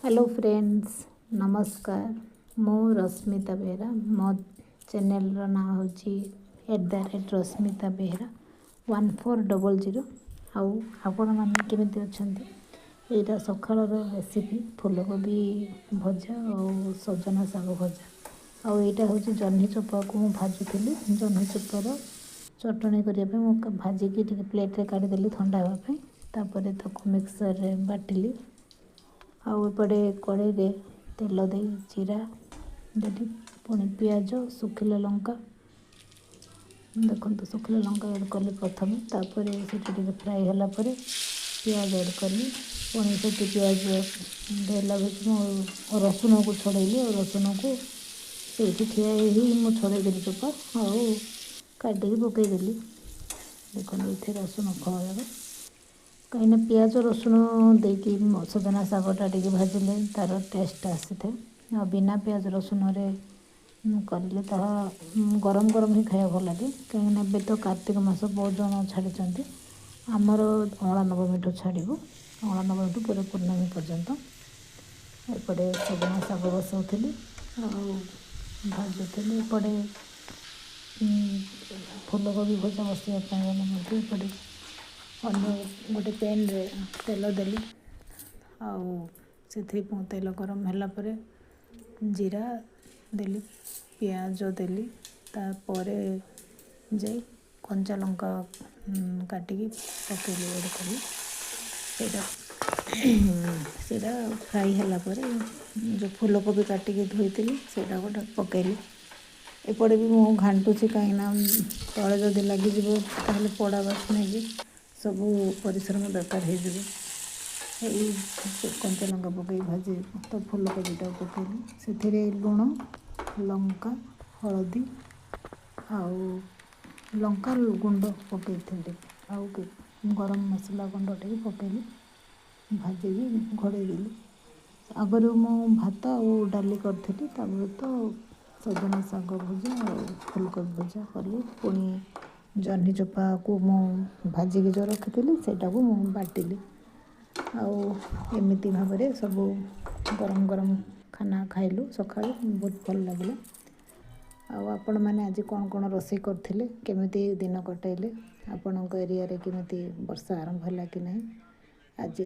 Hello friends, नमस्कार। मु रश्मिता बेहरा। मो चैनल ना हूँ @रश्मिता बेहरा 1400। आपण मैंने केमी अच्छा? यहाँ सकाल रेसिपी फूलकोबी भजा और सजना शाग भजा। आईटा हूँ जह्नी चोपा को मुझे भाजुली। जह्नी चोपार चटणी करने भाजिकी प्लेट रे काढ़ीदेली ठंडा हाँपाई। तापर ताको मिक्सर रे बाटिली। आउपटे कड़े तेल दे जीरा देली पुणी पियाज सुखिला लंका देखो सुखिला लंका ऐड कली प्रथम। तापर से फ्राए होला परे पियाज ऐड कली। पुणी से पियाज देला रसुण को छड़ेली और रसुण को से ठिया ही मुझे छड़ेदेली चोपा काटिकी पकईदेली। देखो ये रसुण फल कहीं पियाज रसुण देकी सजना शागटा टे भाजिले तार टेस्ट आसी थे। बिना पियाज रसुण कले गरम गरम ही खाया भल लगे। कहीं तो कार्तिक मास बहुत जन छाड़ी आमर अँला नवमी छाड़ू अँला नवमी पूरा पूर्णमी पर्यंत एपटे सजना शाग बसाऊली भाजुली। एपटे फूलकोबी भजा बसाइए एपटे गोटे पैन रे तेल देली तेल गरम होला परे जीरा देली पियाज देली तापर जाई कंचा लंका काटिकी पकेली ऐड कली। सेटा फ्राई होला परे जो फूलकोबी काटिकी धोईली सेटा गोटे पकेली। एपटे भी मुझे घाटुची कहीं तले जदि लगिज पड़ा बास्ना सबू परिश्रम दरकार हो। कंचा लंका पकई भाजी तो फूलकोबीटा पकेली से लुण लंका हलदी आउ लंका गुंड पकई आउ गरम मसला गुंड टे पकेली भाजिकी घोड़ेदेली। आगर मु भात और डाली करी तो सजना शाग भजा और फूलकोबी भजा कली। पुणी जह्नी चोपा को मु भाजिकी जो रखी से बाटिली। एमती भाव में सब गरम गरम खाना खाइलु सका बहुत भल लगे। आपण मैंने आज कौन कौन रोषे करते केमी दिन कटेले आपण एरिया केमी वर्षा आरंभ है कि नहीं आज